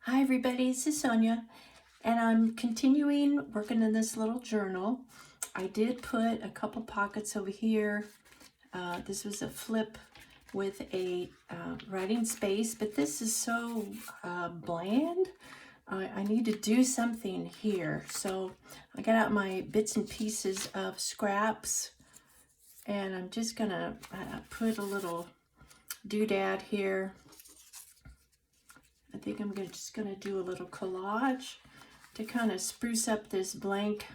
Hi everybody, this is Sonia, and I'm continuing working in this little journal. I did put a couple pockets over here. This was a flip with a writing space, but this is so bland. I need to do something here. So I got out my bits and pieces of scraps, and I'm just gonna put a little doodad here. I think I'm just gonna do a little collage to kind of spruce up this blank,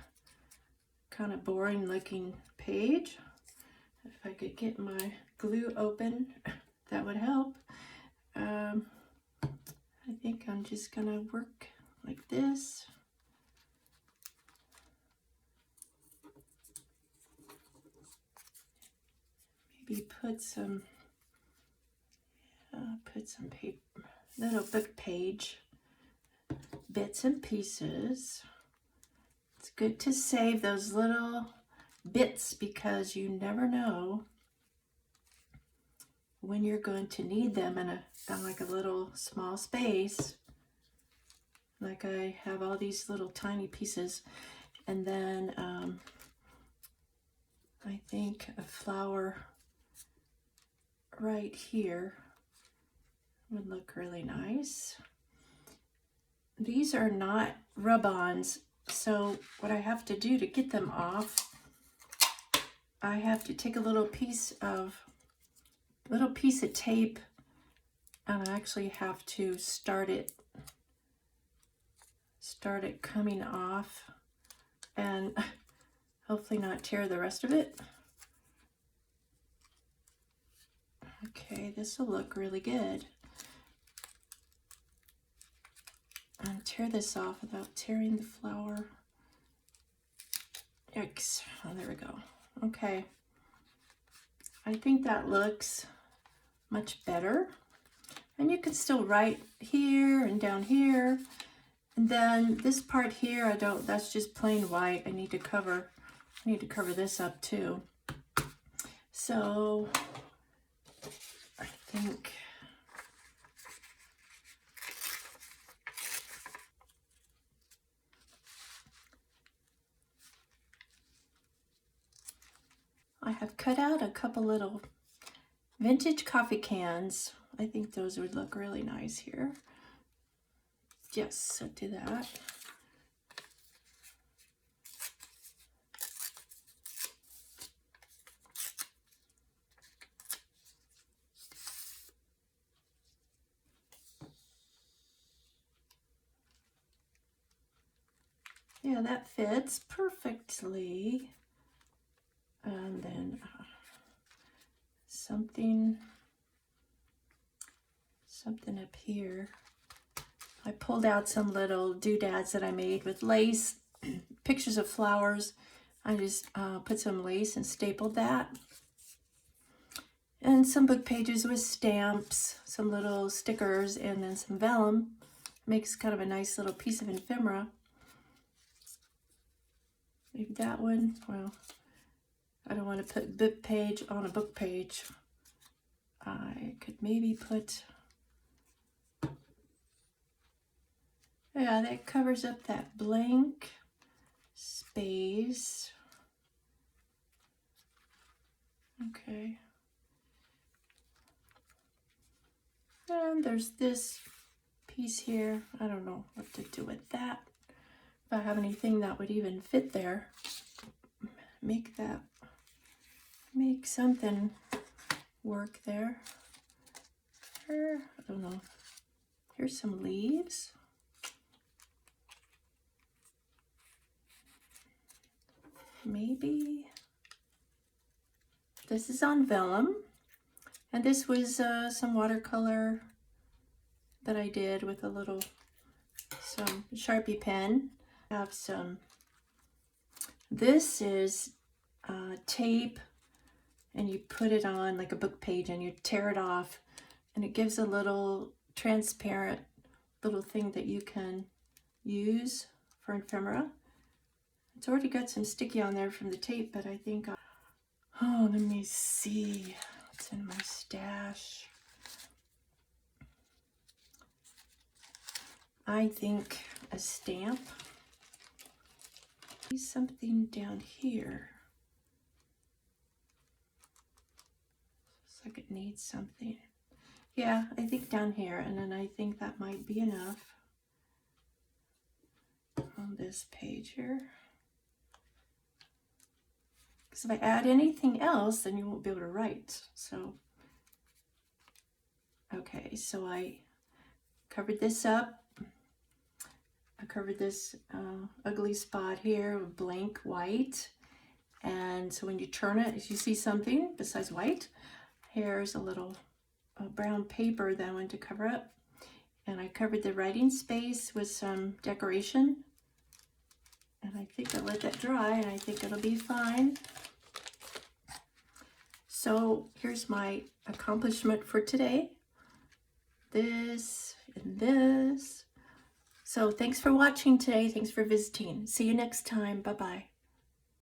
kind of boring looking page. If I could get my glue open, that would help. I think I'm just gonna work like this. Maybe put some paper, little book page bits and pieces. It's good to save those little bits because you never know when you're going to need them in like a little small space. Like I have all these little tiny pieces, and then I think a flower right here would look really nice. These are not rub-ons, so what I have to do to get them off, I have to take a little piece of tape, and I actually have to start it coming off and hopefully not tear the rest of it. Okay, this will look really good. And tear this off without tearing the flower. Yikes. Oh, there we go. Okay. I think that looks much better. And you can still write here and down here. And then this part here, that's just plain white. I need to cover this up too. So I think I have cut out a couple little vintage coffee cans. I think those would look really nice here. Yes, so do that. Yeah, that fits perfectly. And then something up here. I pulled out some little doodads that I made with lace, pictures of flowers. I just put some lace and stapled that. And some book pages with stamps, some little stickers, and then some vellum. Makes kind of a nice little piece of ephemera. Maybe that one. Well, I don't want to put book page on a book page. I could maybe put, yeah, that covers up that blank space. Okay. And there's this piece here. I don't know what to do with that. If I have anything that would even fit there, make something work there. I don't know. Here's some leaves. Maybe this is on vellum, and this was some watercolor that I did with some Sharpie pen. I have some. This is tape, and you put it on like a book page, and you tear it off, and it gives a little transparent little thing that you can use for ephemera. It's already got some sticky on there from the tape, but I think oh, let me see what's in my stash. I think a stamp. Something down here. Looks like it needs something. Yeah, I think down here, and then I think that might be enough on this page here. Because if I add anything else, then you won't be able to write. So, okay, so I covered this up. I covered this ugly spot here with blank white. And so when you turn it, if you see something besides white, here's a little brown paper that I wanted to cover up. And I covered the writing space with some decoration. And I think I'll let that dry, and I think it'll be fine. So here's my accomplishment for today. This and this. So thanks for watching today. Thanks for visiting. See you next time. Bye-bye.